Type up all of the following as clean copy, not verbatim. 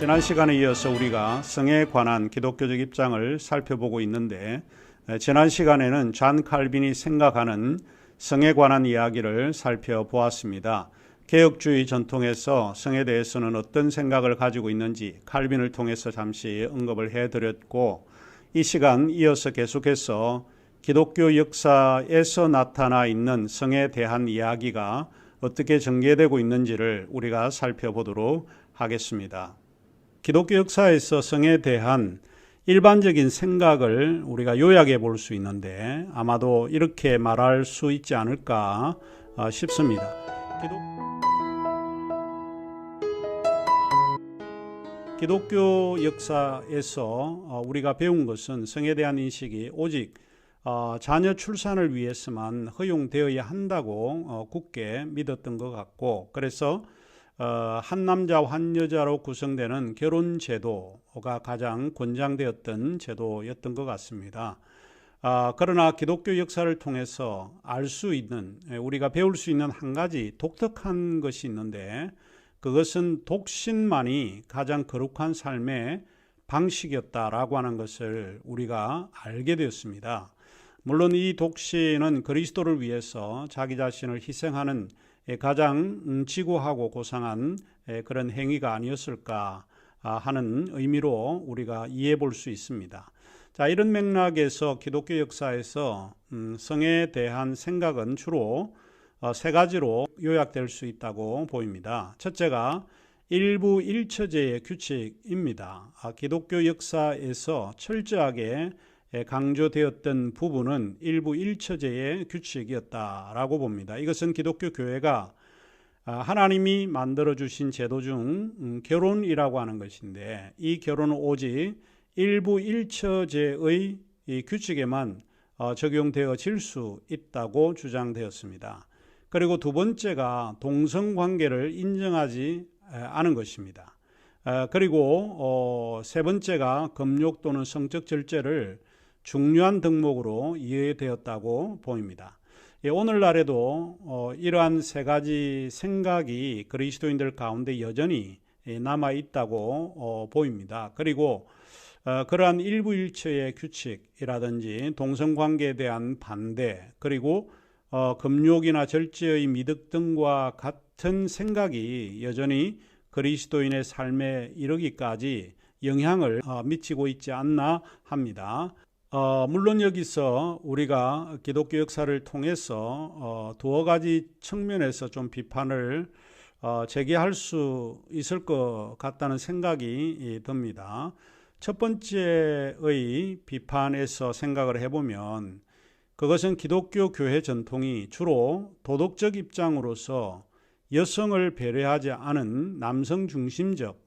지난 시간에 이어서 우리가 성에 관한 기독교적 입장을 살펴보고 있는데, 지난 시간에는 잔 칼빈이 생각하는 성에 관한 이야기를 살펴보았습니다. 개혁주의 전통에서 성에 대해서는 어떤 생각을 가지고 있는지 칼빈을 통해서 잠시 언급을 해드렸고, 이 시간 이어서 계속해서 기독교 역사에서 나타나 있는 성에 대한 이야기가 어떻게 전개되고 있는지를 우리가 살펴보도록 하겠습니다. 기독교 역사에서 성에 대한 일반적인 생각을 우리가 요약해 볼 수 있는데, 아마도 이렇게 말할 수 있지 않을까 싶습니다. 기독교 역사에서 우리가 배운 것은 성에 대한 인식이 오직 자녀 출산을 위해서만 허용되어야 한다고 굳게 믿었던 것 같고, 그래서 한 남자 한 여자로 구성되는 결혼 제도가 가장 권장되었던 제도였던 것 같습니다. 그러나 기독교 역사를 통해서 알 수 있는, 우리가 배울 수 있는 한 가지 독특한 것이 있는데, 그것은 독신만이 가장 거룩한 삶의 방식이었다라고 하는 것을 우리가 알게 되었습니다. 물론 이 독신은 그리스도를 위해서 자기 자신을 희생하는 가장 지고하고 고상한 그런 행위가 아니었을까 하는 의미로 우리가 이해해 볼 수 있습니다. 자, 이런 맥락에서 기독교 역사에서 성에 대한 생각은 주로 세 가지로 요약될 수 있다고 보입니다. 첫째가 일부 일처제의 규칙입니다. 기독교 역사에서 철저하게 강조되었던 부분은 일부 일처제의 규칙이었다라고 봅니다. 이것은 기독교 교회가 하나님이 만들어주신 제도 중 결혼이라고 하는 것인데, 이 결혼은 오직 일부 일처제의 이 규칙에만 적용되어질 수 있다고 주장되었습니다. 그리고 두 번째가 동성관계를 인정하지 않은 것입니다. 그리고 세 번째가 금욕 또는 성적 절제를 중요한 덕목으로 이해되었다고 보입니다. 오늘날에도 이러한 세 가지 생각이 그리스도인들 가운데 여전히 남아 있다고 보입니다. 그리고 그러한 일부 일처의 규칙이라든지 동성관계에 대한 반대, 그리고 금욕이나 절제의 미덕 등과 같은 생각이 여전히 그리스도인의 삶에 이르기까지 영향을 미치고 있지 않나 합니다. 물론 여기서 우리가 기독교 역사를 통해서 두어 가지 측면에서 좀 비판을 제기할 수 있을 것 같다는 생각이 듭니다. 첫 번째의 비판에서 생각을 해보면, 그것은 기독교 교회 전통이 주로 도덕적 입장으로서 여성을 배려하지 않은 남성 중심적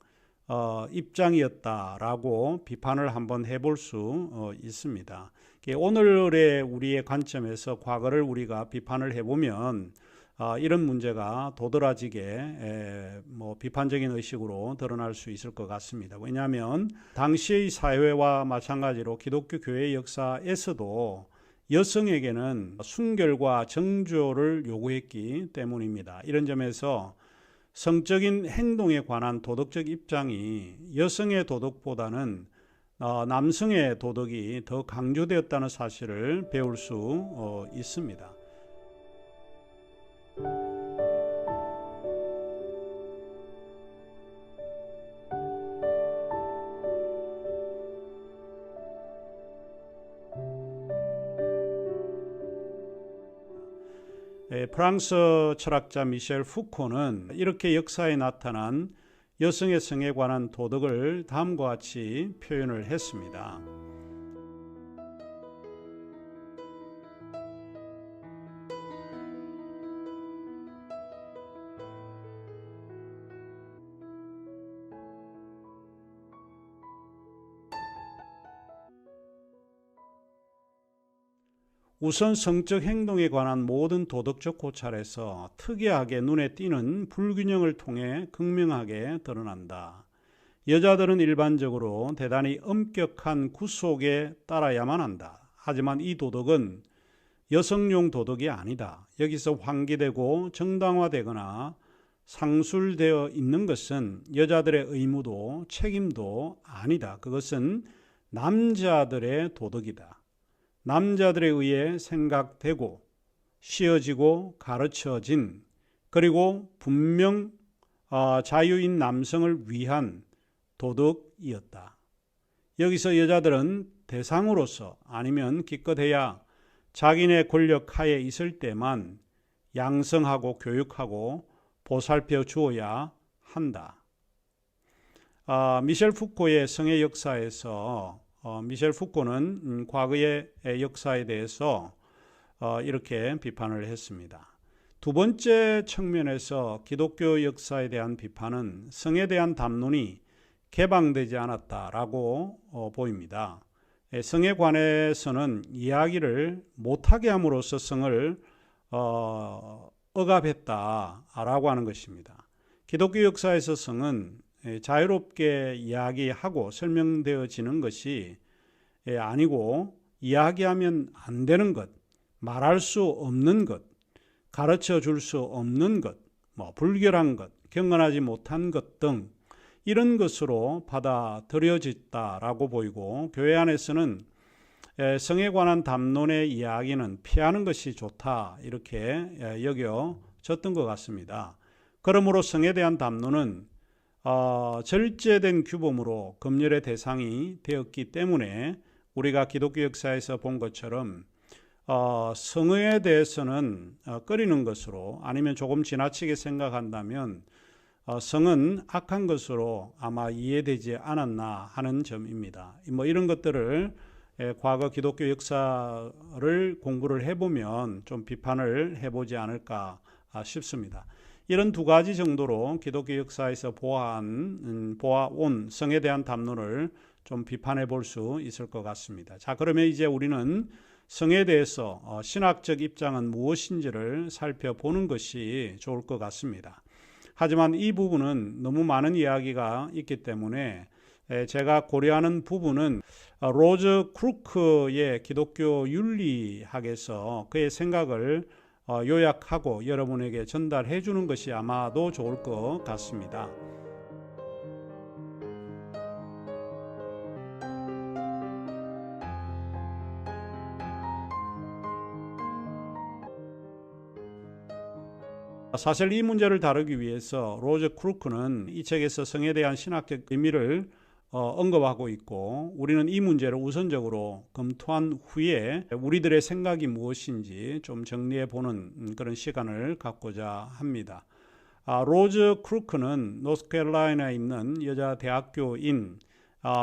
입장이었다라고 비판을 한번 해볼 수 있습니다. 오늘의 우리의 관점에서 과거를 우리가 비판을 해보면 이런 문제가 도드라지게 비판적인 의식으로 드러날 수 있을 것 같습니다. 왜냐하면 당시의 사회와 마찬가지로 기독교 교회 역사에서도 여성에게는 순결과 정조를 요구했기 때문입니다. 이런 점에서 성적인 행동에 관한 도덕적 입장이 여성의 도덕보다는 남성의 도덕이 더 강조되었다는 사실을 배울 수 있습니다. 프랑스 철학자 미셸 푸코는 이렇게 역사에 나타난 여성의 성에 관한 도덕을 다음과 같이 표현을 했습니다. 우선 성적 행동에 관한 모든 도덕적 고찰에서 특이하게 눈에 띄는 불균형을 통해 극명하게 드러난다. 여자들은 일반적으로 대단히 엄격한 구속에 따라야만 한다. 하지만 이 도덕은 여성용 도덕이 아니다. 여기서 환기되고 정당화되거나 상술되어 있는 것은 여자들의 의무도 책임도 아니다. 그것은 남자들의 도덕이다. 남자들에 의해 생각되고 씌어지고 가르쳐진, 그리고 분명 자유인 남성을 위한 도덕이었다. 여기서 여자들은 대상으로서 아니면 기껏해야 자기네 권력 하에 있을 때만 양성하고 교육하고 보살펴 주어야 한다. 미셸 푸코의 성의 역사에서 미셸 푸코는 과거의 역사에 대해서 이렇게 비판을 했습니다. 두 번째 측면에서 기독교 역사에 대한 비판은 성에 대한 담론이 개방되지 않았다라고 보입니다. 성에 관해서는 이야기를 못하게 함으로써 성을 억압했다라고 하는 것입니다. 기독교 역사에서 성은 자유롭게 이야기하고 설명되어지는 것이 아니고 이야기하면 안 되는 것, 말할 수 없는 것, 가르쳐 줄 수 없는 것, 불결한 것, 경건하지 못한 것 등 이런 것으로 받아들여졌다라고 보이고, 교회 안에서는 성에 관한 담론의 이야기는 피하는 것이 좋다 이렇게 여겨졌던 것 같습니다. 그러므로 성에 대한 담론은 절제된 규범으로 검열의 대상이 되었기 때문에 우리가 기독교 역사에서 본 것처럼 성에 대해서는 꺼리는 것으로, 아니면 조금 지나치게 생각한다면 성은 악한 것으로 아마 이해되지 않았나 하는 점입니다. 이런 것들을 과거 기독교 역사를 공부를 해보면 좀 비판을 해보지 않을까 싶습니다. 이런 두 가지 정도로 기독교 역사에서 보아온 성에 대한 담론을 좀 비판해 볼 수 있을 것 같습니다. 자, 그러면 이제 우리는 성에 대해서 신학적 입장은 무엇인지를 살펴보는 것이 좋을 것 같습니다. 하지만 이 부분은 너무 많은 이야기가 있기 때문에 제가 고려하는 부분은 로저 크루크의 기독교 윤리학에서 그의 생각을 요약하고 여러분에게 전달해 주는 것이 아마도 좋을 것 같습니다. 사실 이 문제를 다루기 위해서 로저 크루크는 이 책에서 성에 대한 신학적 의미를 언급하고 있고, 우리는 이 문제를 우선적으로 검토한 후에 우리들의 생각이 무엇인지 좀 정리해 보는 그런 시간을 갖고자 합니다. 로저 크루크는 노스캐롤라이나에 있는 여자 대학교인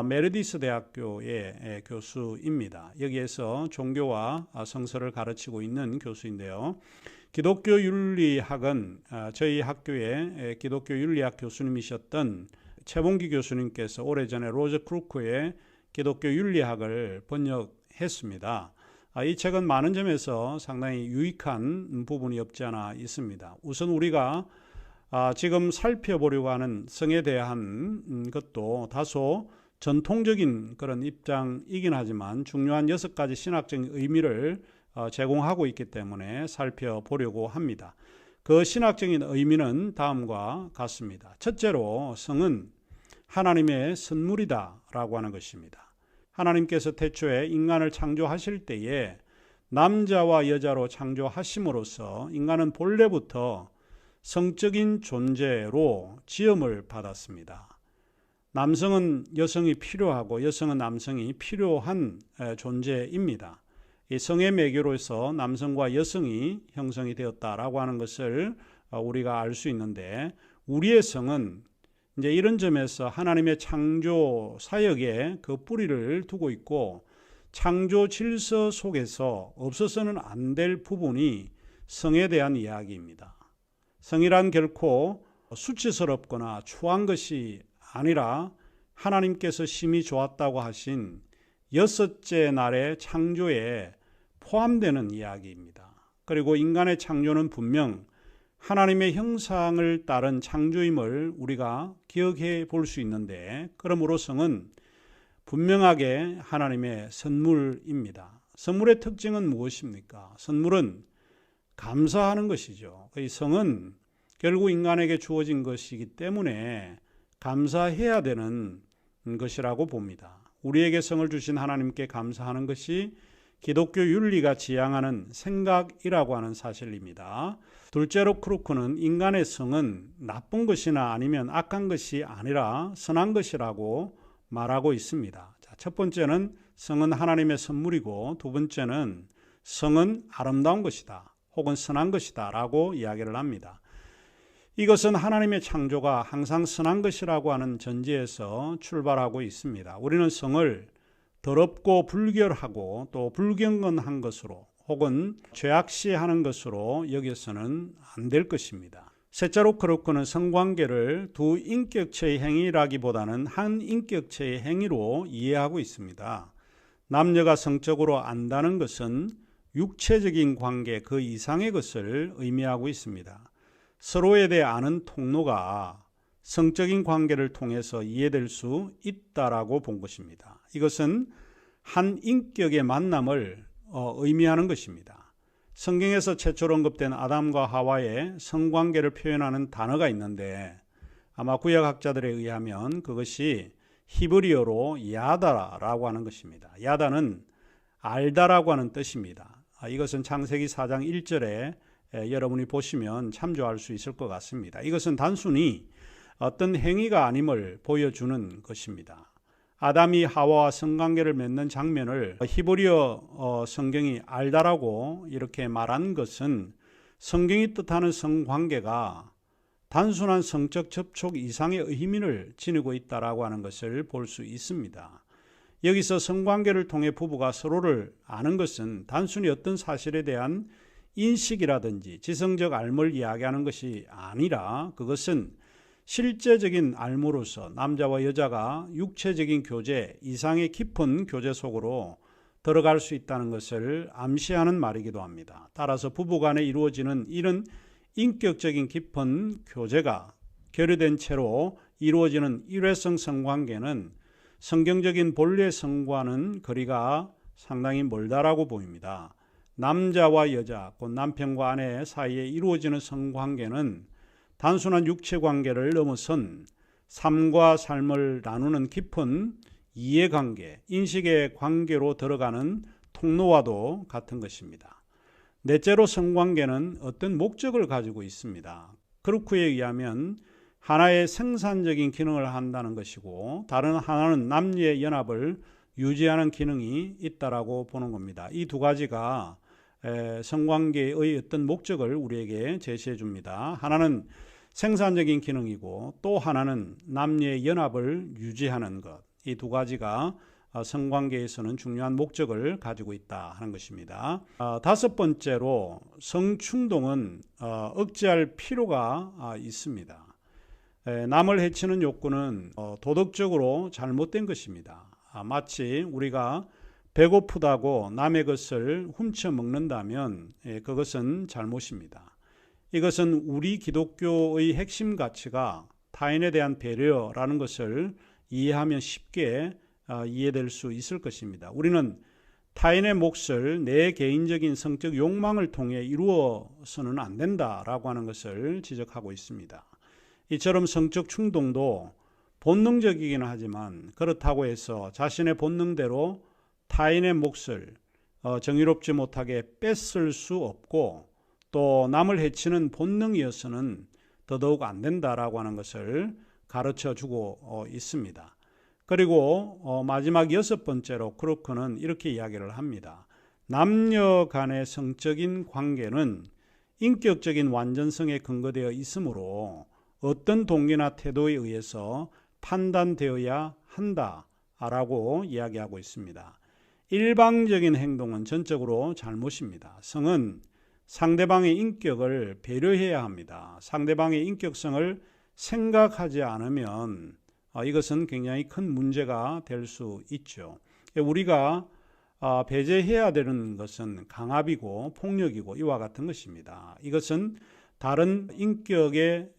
메르디스 대학교의 교수입니다. 여기에서 종교와 성서를 가르치고 있는 교수인데요. 기독교 윤리학은 저희 학교의 기독교 윤리학 교수님이셨던 최봉기 교수님께서 오래전에 로저 크루크의 기독교 윤리학을 번역했습니다. 이 책은 많은 점에서 상당히 유익한 부분이 없지 않아 있습니다. 우선 우리가 지금 살펴보려고 하는 성에 대한 것도 다소 전통적인 그런 입장이긴 하지만 중요한 6가지 신학적인 의미를 제공하고 있기 때문에 살펴보려고 합니다. 그 신학적인 의미는 다음과 같습니다. 첫째로 성은 하나님의 선물이다 라고 하는 것입니다. 하나님께서 태초에 인간을 창조하실 때에 남자와 여자로 창조하심으로써 인간은 본래부터 성적인 존재로 지음을 받았습니다. 남성은 여성이 필요하고 여성은 남성이 필요한 존재입니다. 이 성의 매개로서 남성과 여성이 형성이 되었다라고 하는 것을 우리가 알 수 있는데, 우리의 성은 이제 이런 점에서 하나님의 창조 사역에 그 뿌리를 두고 있고, 창조 질서 속에서 없어서는 안 될 부분이 성에 대한 이야기입니다. 성이란 결코 수치스럽거나 추한 것이 아니라 하나님께서 심히 좋았다고 하신 6째 날의 창조에 포함되는 이야기입니다. 그리고 인간의 창조는 분명 하나님의 형상을 따른 창조임을 우리가 기억해 볼 수 있는데, 그러므로 성은 분명하게 하나님의 선물입니다. 선물의 특징은 무엇입니까? 선물은 감사하는 것이죠. 이 성은 결국 인간에게 주어진 것이기 때문에 감사해야 되는 것이라고 봅니다. 우리에게 성을 주신 하나님께 감사하는 것이 기독교 윤리가 지향하는 생각이라고 하는 사실입니다. 둘째로 크루크는 인간의 성은 나쁜 것이나 아니면 악한 것이 아니라 선한 것이라고 말하고 있습니다. 자, 첫 번째는 성은 하나님의 선물이고, 두 번째는 성은 아름다운 것이다 혹은 선한 것이다 라고 이야기를 합니다. 이것은 하나님의 창조가 항상 선한 것이라고 하는 전제에서 출발하고 있습니다. 우리는 성을 더럽고 불결하고 또 불경건한 것으로 혹은 죄악시하는 것으로 여겨서는 안 될 것입니다. 셋째로 크루크는 성관계를 두 인격체의 행위라기보다는 한 인격체의 행위로 이해하고 있습니다. 남녀가 성적으로 안다는 것은 육체적인 관계 그 이상의 것을 의미하고 있습니다. 서로에 대해 아는 통로가 성적인 관계를 통해서 이해될 수 있다라고 본 것입니다. 이것은 한 인격의 만남을 의미하는 것입니다. 성경에서 최초로 언급된 아담과 하와의 성관계를 표현하는 단어가 있는데 아마 구약학자들에 의하면 그것이 히브리어로 야다라고 하는 것입니다. 야다는 알다라고 하는 뜻입니다. 이것은 창세기 4장 1절에 여러분이 보시면 참조할 수 있을 것 같습니다. 이것은 단순히 어떤 행위가 아님을 보여주는 것입니다. 아담이 하와와 성관계를 맺는 장면을 히브리어 성경이 알다라고 이렇게 말한 것은 성경이 뜻하는 성관계가 단순한 성적 접촉 이상의 의미를 지니고 있다라고 하는 것을 볼 수 있습니다. 여기서 성관계를 통해 부부가 서로를 아는 것은 단순히 어떤 사실에 대한 인식이라든지 지성적 알물 이야기하는 것이 아니라 그것은 실제적인 알무로서 남자와 여자가 육체적인 교제 이상의 깊은 교제 속으로 들어갈 수 있다는 것을 암시하는 말이기도 합니다. 따라서 부부간에 이루어지는 이런 인격적인 깊은 교제가 결여된 채로 이루어지는 일회성 성관계는 성경적인 본래 성과는 거리가 상당히 멀다라고 보입니다. 남자와 여자, 곧 남편과 아내 사이에 이루어지는 성관계는 단순한 육체관계를 넘어선 삶과 삶을 나누는 깊은 이해관계, 인식의 관계로 들어가는 통로와도 같은 것입니다. 넷째로 성관계는 어떤 목적을 가지고 있습니다. 크루크에 의하면 하나의 생산적인 기능을 한다는 것이고 다른 하나는 남녀의 연합을 유지하는 기능이 있다라고 보는 겁니다. 이 두 가지가 성관계의 어떤 목적을 우리에게 제시해 줍니다. 하나는 생산적인 기능이고 또 하나는 남녀의 연합을 유지하는 것. 이 두 가지가 성관계에서는 중요한 목적을 가지고 있다 하는 것입니다. 다섯 번째로 성충동은 억제할 필요가 있습니다. 남을 해치는 욕구는 도덕적으로 잘못된 것입니다. 마치 우리가 배고프다고 남의 것을 훔쳐 먹는다면 그것은 잘못입니다. 이것은 우리 기독교의 핵심 가치가 타인에 대한 배려라는 것을 이해하면 쉽게 이해될 수 있을 것입니다. 우리는 타인의 몫을 내 개인적인 성적 욕망을 통해 이루어서는 안 된다라고 하는 것을 지적하고 있습니다. 이처럼 성적 충동도 본능적이긴 하지만 그렇다고 해서 자신의 본능대로 타인의 몫을 정의롭지 못하게 뺏을 수 없고 또 남을 해치는 본능이어서는 더더욱 안 된다라고 하는 것을 가르쳐 주고 있습니다. 그리고 마지막 여섯 번째로 크루크는 이렇게 이야기를 합니다. 남녀 간의 성적인 관계는 인격적인 완전성에 근거되어 있으므로 어떤 동기나 태도에 의해서 판단되어야 한다라고 이야기하고 있습니다. 일방적인 행동은 전적으로 잘못입니다. 성은 상대방의 인격을 배려해야 합니다. 상대방의 인격성을 생각하지 않으면 이것은 굉장히 큰 문제가 될 수 있죠. 우리가 배제해야 되는 것은 강압이고 폭력이고 이와 같은 것입니다. 이것은 다른 인격에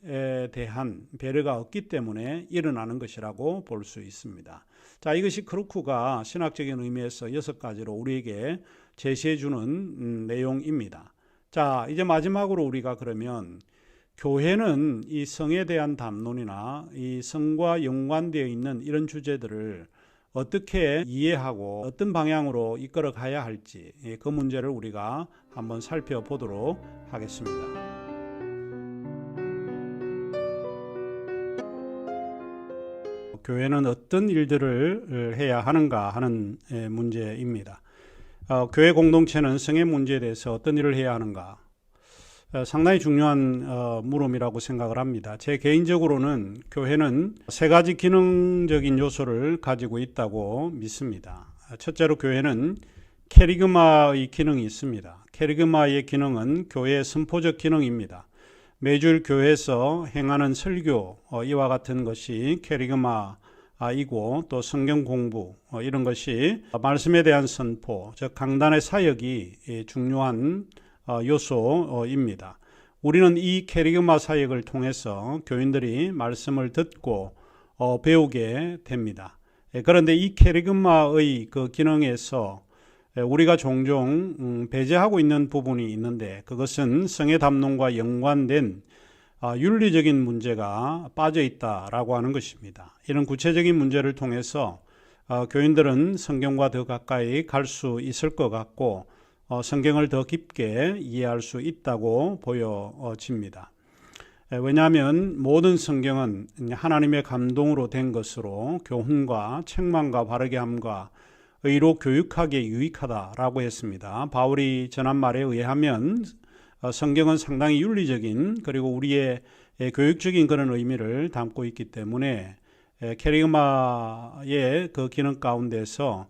대한 배려가 없기 때문에 일어나는 것이라고 볼 수 있습니다. 자, 이것이 크루크가 신학적인 의미에서 6가지로 우리에게 제시해 주는 내용입니다. 자, 이제 마지막으로 우리가 그러면 교회는 이 성에 대한 담론이나 이 성과 연관되어 있는 이런 주제들을 어떻게 이해하고 어떤 방향으로 이끌어 가야 할지 그 문제를 우리가 한번 살펴보도록 하겠습니다. 교회는 어떤 일들을 해야 하는가 하는 문제입니다. 교회 공동체는 성의 문제에 대해서 어떤 일을 해야 하는가? 상당히 중요한 물음이라고 생각을 합니다. 제 개인적으로는 교회는 세 가지 기능적인 요소를 가지고 있다고 믿습니다. 첫째로 교회는 캐리그마의 기능이 있습니다. 캐리그마의 기능은 교회의 선포적 기능입니다. 매주일 교회에서 행하는 설교 이와 같은 것이 캐리그마이고 또 성경 공부 이런 것이 말씀에 대한 선포, 즉 강단의 사역이 중요한 요소입니다. 우리는 이 캐리그마 사역을 통해서 교인들이 말씀을 듣고 배우게 됩니다. 그런데 이 캐리그마의 그 기능에서 우리가 종종 배제하고 있는 부분이 있는데 그것은 성의 담론과 연관된 윤리적인 문제가 빠져 있다라고 하는 것입니다. 이런 구체적인 문제를 통해서 교인들은 성경과 더 가까이 갈 수 있을 것 같고 성경을 더 깊게 이해할 수 있다고 보여집니다. 왜냐하면 모든 성경은 하나님의 감동으로 된 것으로 교훈과 책망과 바르게 함과 의로 교육하기에 유익하다라고 했습니다. 바울이 전한 말에 의하면 성경은 상당히 윤리적인 그리고 우리의 교육적인 그런 의미를 담고 있기 때문에 캐리그마의 그 기능 가운데서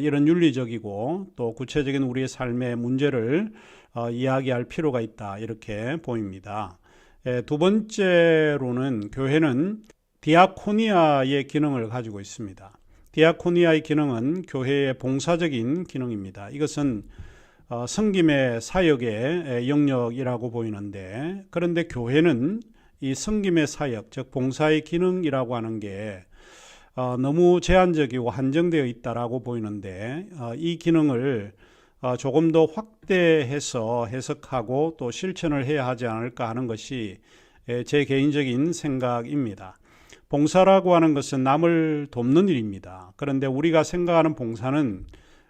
이런 윤리적이고 또 구체적인 우리의 삶의 문제를 이야기할 필요가 있다 이렇게 보입니다. 두 번째로는 교회는 디아코니아의 기능을 가지고 있습니다. 디아코니아의 기능은 교회의 봉사적인 기능입니다. 이것은 섬김의 사역의 영역이라고 보이는데 그런데 교회는 이 섬김의 사역, 즉 봉사의 기능이라고 하는 게 너무 제한적이고 한정되어 있다라고 보이는데 이 기능을 조금 더 확대해서 해석하고 또 실천을 해야 하지 않을까 하는 것이 제 개인적인 생각입니다. 봉사라고 하는 것은 남을 돕는 일입니다. 그런데 우리가 생각하는 봉사는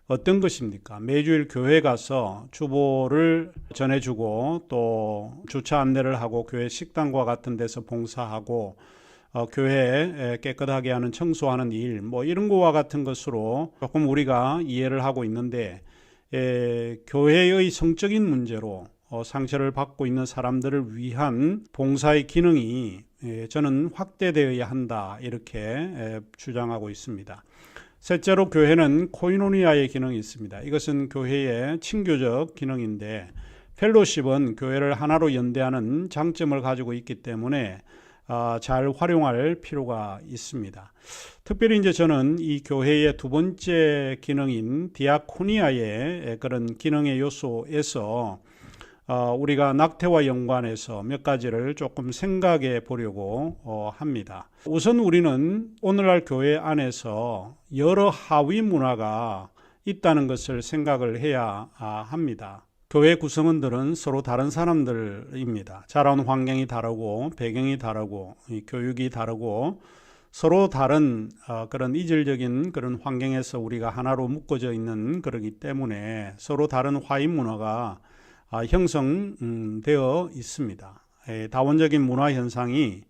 어떤 것입니까? 매주일 교회 가서 주보를 전해주고 또 주차 안내를 하고 교회 식당과 같은 데서 봉사하고 교회 깨끗하게 하는 청소하는 일 이런 거와 같은 것으로 조금 우리가 이해를 하고 있는데 교회의 성적인 문제로 상처를 받고 있는 사람들을 위한 봉사의 기능이 저는 확대되어야 한다 이렇게 주장하고 있습니다. 셋째로 교회는 코이노니아의 기능이 있습니다. 이것은 교회의 친교적 기능인데 펠로십은 교회를 하나로 연대하는 장점을 가지고 있기 때문에 잘 활용할 필요가 있습니다. 특별히 이제 저는 이 교회의 두 번째 기능인 디아코니아의 그런 기능의 요소에서 우리가 낙태와 연관해서 몇 가지를 조금 생각해 보려고 합니다. 우선 우리는 오늘날 교회 안에서 여러 하위 문화가 있다는 것을 생각을 해야 합니다. 교회 구성원들은 서로 다른 사람들입니다. 자라온 환경이 다르고 배경이 다르고 교육이 다르고 서로 다른 그런 이질적인 그런 환경에서 우리가 하나로 묶어져 있는 그러기 때문에 서로 다른 화인 문화가 형성되어 있습니다. 다원적인 문화 현상이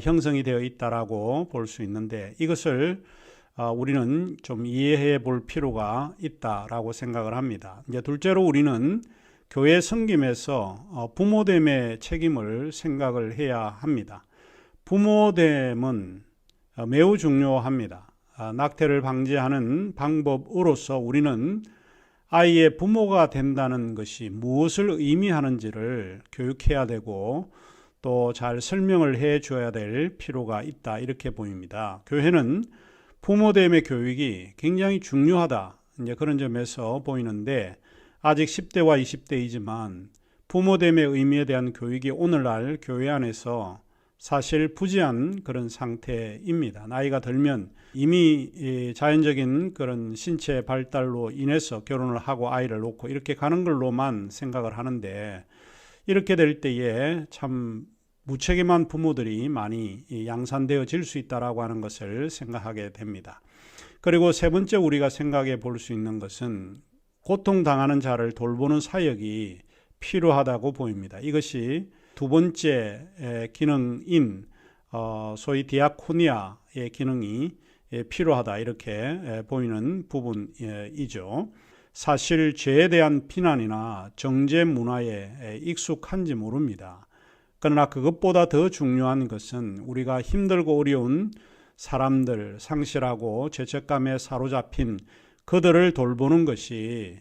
형성이 되어 있다라고 볼 수 있는데 이것을 우리는 좀 이해해 볼 필요가 있다라고 생각을 합니다. 이제 둘째로 우리는 교회 섬김에서 부모됨의 책임을 생각을 해야 합니다. 부모됨은 매우 중요합니다. 낙태를 방지하는 방법으로서 우리는 아이의 부모가 된다는 것이 무엇을 의미하는지를 교육해야 되고 또 잘 설명을 해 줘야 될 필요가 있다 이렇게 보입니다. 교회는 부모됨의 교육이 굉장히 중요하다 이제 그런 점에서 보이는데 아직 10대와 20대이지만 부모됨의 의미에 대한 교육이 오늘날 교회 안에서 사실 부재한 그런 상태입니다. 나이가 들면 이미 자연적인 그런 신체 발달로 인해서 결혼을 하고 아이를 놓고 이렇게 가는 걸로만 생각을 하는데 이렇게 될 때에 참 무책임한 부모들이 많이 양산되어질 수 있다라고 하는 것을 생각하게 됩니다. 그리고 세 번째 우리가 생각해 볼 수 있는 것은 고통당하는 자를 돌보는 사역이 필요하다고 보입니다. 이것이 두 번째 기능인 소위 디아코니아의 기능이 필요하다 이렇게 보이는 부분이죠. 사실 죄에 대한 비난이나 정죄 문화에 익숙한지 모릅니다. 그러나 그것보다 더 중요한 것은 우리가 힘들고 어려운 사람들, 상실하고 죄책감에 사로잡힌 그들을 돌보는 것이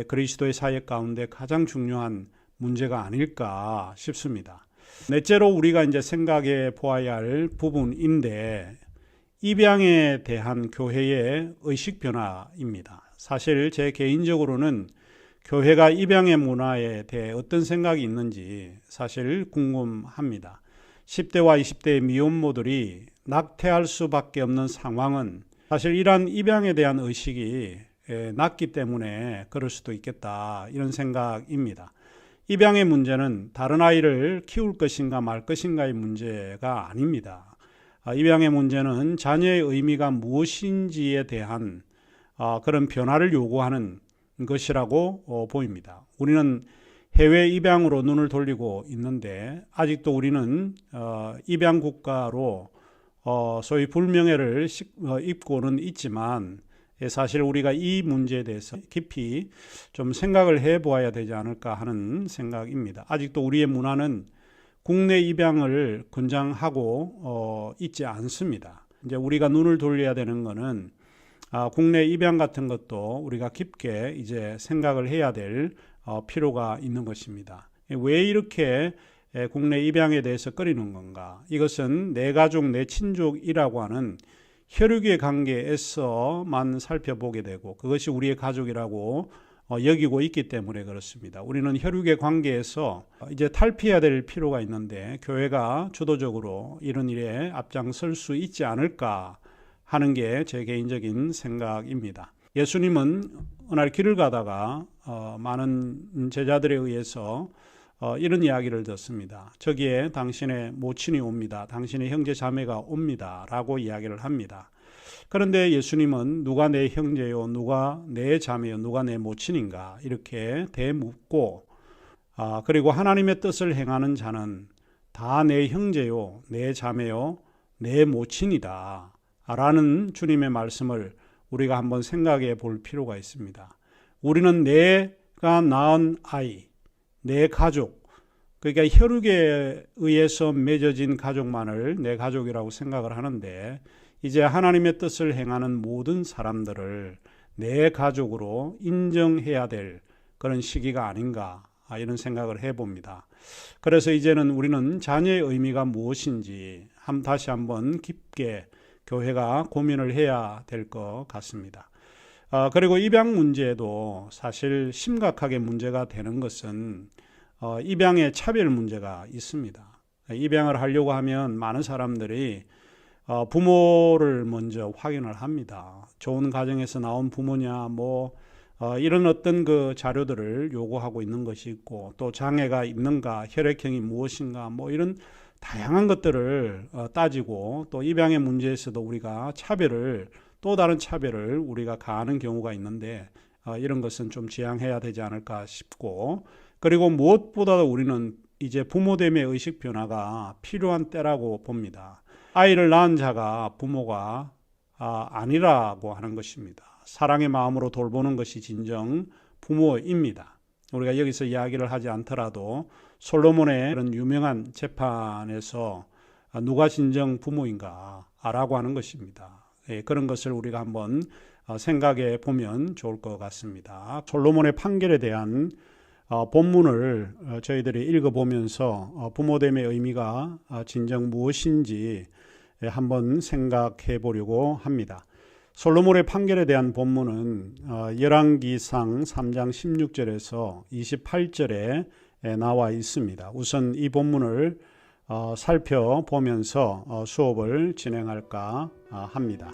그리스도의 사역 가운데 가장 중요한 문제가 아닐까 싶습니다. 넷째로 우리가 이제 생각해 보아야 할 부분인데 입양에 대한 교회의 의식 변화입니다. 사실 제 개인적으로는 교회가 입양의 문화에 대해 어떤 생각이 있는지 사실 궁금합니다. 10대와 20대의 미혼모들이 낙태할 수밖에 없는 상황은 사실 이러한 입양에 대한 의식이 낮기 때문에 그럴 수도 있겠다 이런 생각입니다. 입양의 문제는 다른 아이를 키울 것인가 말 것인가의 문제가 아닙니다. 입양의 문제는 자녀의 의미가 무엇인지에 대한 그런 변화를 요구하는 것이라고 보입니다. 우리는 해외 입양으로 눈을 돌리고 있는데 아직도 우리는 입양 국가로 소위 불명예를 입고는 있지만 사실 우리가 이 문제에 대해서 깊이 좀 생각을 해보아야 되지 않을까 하는 생각입니다. 아직도 우리의 문화는 국내 입양을 권장하고 있지 않습니다. 이제 우리가 눈을 돌려야 되는 것은 국내 입양 같은 것도 우리가 깊게 이제 생각을 해야 될 필요가 있는 것입니다. 왜 이렇게 국내 입양에 대해서 꺼리는 건가? 이것은 내 가족, 내 친족이라고 하는 혈육의 관계에서만 살펴보게 되고 그것이 우리의 가족이라고 여기고 있기 때문에 그렇습니다. 우리는 혈육의 관계에서 이제 탈피해야 될 필요가 있는데 교회가 주도적으로 이런 일에 앞장설 수 있지 않을까 하는 게 제 개인적인 생각입니다. 예수님은 어느 날 길을 가다가 많은 제자들에 의해서 이런 이야기를 듣습니다. 저기에 당신의 모친이 옵니다. 당신의 형제 자매가 옵니다. 라고 이야기를 합니다. 그런데 예수님은 누가 내 형제요, 누가 내 자매요, 누가 내 모친인가 이렇게 대묻고 그리고 하나님의 뜻을 행하는 자는 다 내 형제요, 내 자매요, 내 모친이다 라는 주님의 말씀을 우리가 한번 생각해 볼 필요가 있습니다. 우리는 내가 낳은 아이, 내 가족, 그러니까 혈육에 의해서 맺어진 가족만을 내 가족이라고 생각을 하는데 이제 하나님의 뜻을 행하는 모든 사람들을 내 가족으로 인정해야 될 그런 시기가 아닌가 이런 생각을 해봅니다. 그래서 이제는 우리는 자녀의 의미가 무엇인지 다시 한번 깊게 교회가 고민을 해야 될 것 같습니다. 그리고 입양 문제도 사실 심각하게 문제가 되는 것은 입양의 차별 문제가 있습니다. 입양을 하려고 하면 많은 사람들이 부모를 먼저 확인을 합니다. 좋은 가정에서 나온 부모냐 이런 어떤 그 자료들을 요구하고 있는 것이 있고 또 장애가 있는가 혈액형이 무엇인가 이런 다양한 것들을 따지고 또 입양의 문제에서도 우리가 또 다른 차별을 우리가 가하는 경우가 있는데 이런 것은 좀 지양해야 되지 않을까 싶고 그리고 무엇보다도 우리는 이제 부모됨의 의식 변화가 필요한 때라고 봅니다. 아이를 낳은 자가 부모가 아니라고 하는 것입니다. 사랑의 마음으로 돌보는 것이 진정 부모입니다. 우리가 여기서 이야기를 하지 않더라도 솔로몬의 그런 유명한 재판에서 누가 진정 부모인가 라고 하는 것입니다. 그런 것을 우리가 한번 생각해 보면 좋을 것 같습니다. 솔로몬의 판결에 대한 본문을 저희들이 읽어보면서 부모됨의 의미가 진정 무엇인지 한번 생각해 보려고 합니다. 솔로몬의 판결에 대한 본문은 열왕기상 3장 16절에서 28절에 나와 있습니다. 우선 이 본문을 살펴보면서 수업을 진행할까 합니다.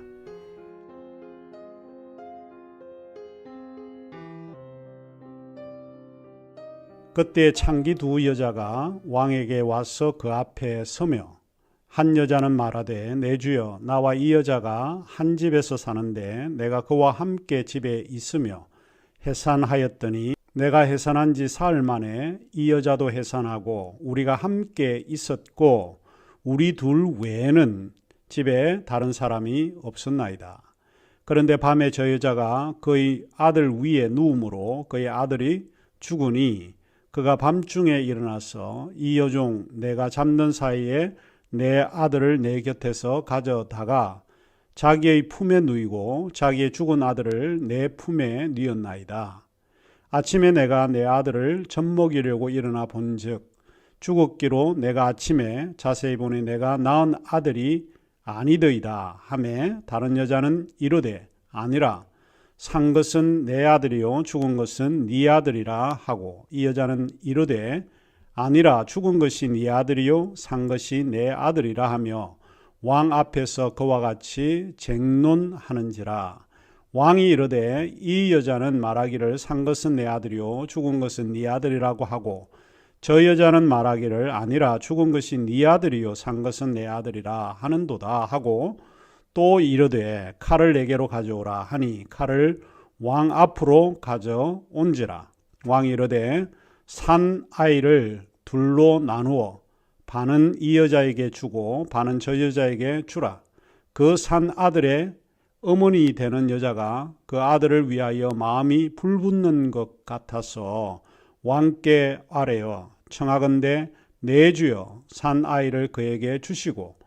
그때 창기 두 여자가 왕에게 와서 그 앞에 서며 한 여자는 말하되 내 주여 나와 이 여자가 한 집에서 사는데 내가 그와 함께 집에 있으며 해산하였더니 내가 해산한 지 사흘 만에 이 여자도 해산하고 우리가 함께 있었고 우리 둘 외에는 집에 다른 사람이 없었나이다. 그런데 밤에 저 여자가 그의 아들 위에 누움으로 그의 아들이 죽으니 그가 밤중에 일어나서 이 여종 내가 잠든 사이에 내 아들을 내 곁에서 가져다가 자기의 품에 누이고 자기의 죽은 아들을 내 품에 뉘었나이다. 아침에 내가 내 아들을 젖먹이려고 일어나 본즉 죽었기로 내가 아침에 자세히 보니 내가 낳은 아들이 아니더이다 하매 다른 여자는 이르되 아니라 산 것은 내 아들이요 죽은 것은 네 아들이라 하고 이 여자는 이르되 아니라 죽은 것이 네 아들이요 산 것이 내 아들이라 하며 왕 앞에서 그와 같이 쟁론하는지라. 왕이 이르되 이 여자는 말하기를 산 것은 내 아들이요 죽은 것은 네 아들이라고 하고 저 여자는 말하기를 아니라 죽은 것이 네 아들이요 산 것은 내 아들이라 하는도다 하고 또 이르되 칼을 내게로 가져오라 하니 칼을 왕 앞으로 가져온지라. 왕이 이르되 산 아이를 둘로 나누어 반은 이 여자에게 주고 반은 저 여자에게 주라. 그 산 아들의 어머니 되는 여자가 그 아들을 위하여 마음이 불붙는 것 같아서 왕께 아뢰어 청하건대 내 주여 산 아이를 그에게 주시고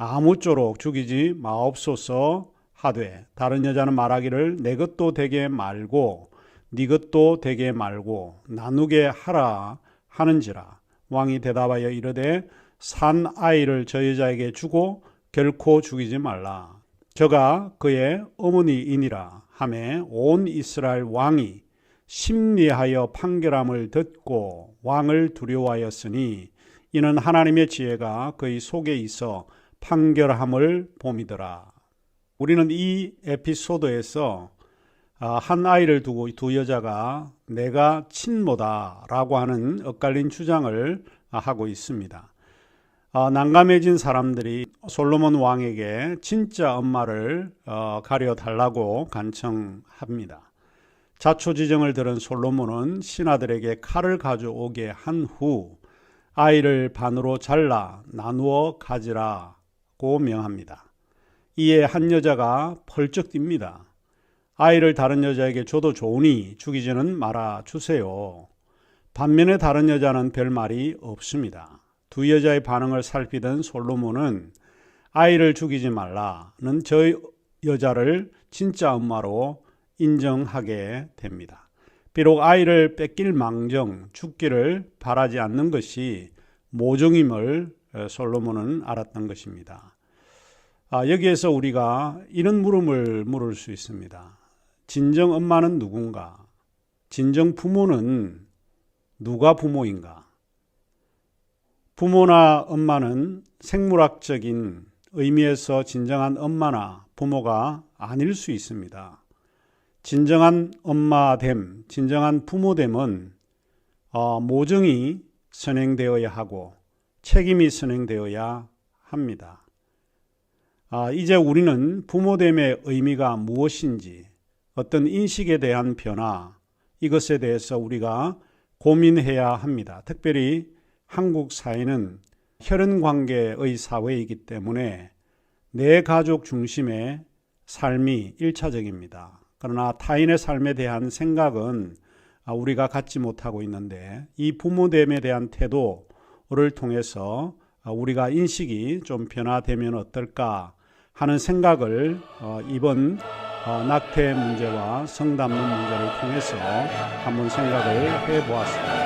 아무쪼록 죽이지 마옵소서 하되 다른 여자는 말하기를 내 것도 되게 말고 네 것도 되게 말고 나누게 하라 하는지라. 왕이 대답하여 이르되 산 아이를 저 여자에게 주고 결코 죽이지 말라. 저가 그의 어머니이니라 하매 온 이스라엘 왕이 심리하여 판결함을 듣고 왕을 두려워하였으니 이는 하나님의 지혜가 그의 속에 있어 판결함을 봄이더라. 우리는 이 에피소드에서 한 아이를 두고 두 여자가 내가 친모다라고 하는 엇갈린 주장을 하고 있습니다. 난감해진 사람들이 솔로몬 왕에게 진짜 엄마를 가려달라고 간청합니다. 자초지정을 들은 솔로몬은 신하들에게 칼을 가져오게 한 후 아이를 반으로 잘라 나누어 가지라고 명합니다. 이에 한 여자가 펄쩍 뜁니다. 아이를 다른 여자에게 줘도 좋으니 죽이지는 말아 주세요. 반면에 다른 여자는 별 말이 없습니다. 두 여자의 반응을 살피던 솔로몬은 아이를 죽이지 말라는 저 여자를 진짜 엄마로 인정하게 됩니다. 비록 아이를 뺏길 망정 죽기를 바라지 않는 것이 모종임을 솔로몬은 알았던 것입니다. 여기에서 우리가 이런 물음을 물을 수 있습니다. 진정 엄마는 누군가? 진정 부모는 누가 부모인가? 부모나 엄마는 생물학적인 의미에서 진정한 엄마나 부모가 아닐 수 있습니다. 진정한 엄마됨, 진정한 부모됨은 모정이 선행되어야 하고 책임이 선행되어야 합니다. 이제 우리는 부모됨의 의미가 무엇인지 어떤 인식에 대한 변화, 이것에 대해서 우리가 고민해야 합니다. 특별히 한국 사회는 혈연관계의 사회이기 때문에 내 가족 중심의 삶이 1차적입니다. 그러나 타인의 삶에 대한 생각은 우리가 갖지 못하고 있는데 이 부모됨에 대한 태도를 통해서 우리가 인식이 좀 변화되면 어떨까 하는 생각을 이번 낙태 문제와 성담론 문제를 통해서 한번 생각을 해보았습니다.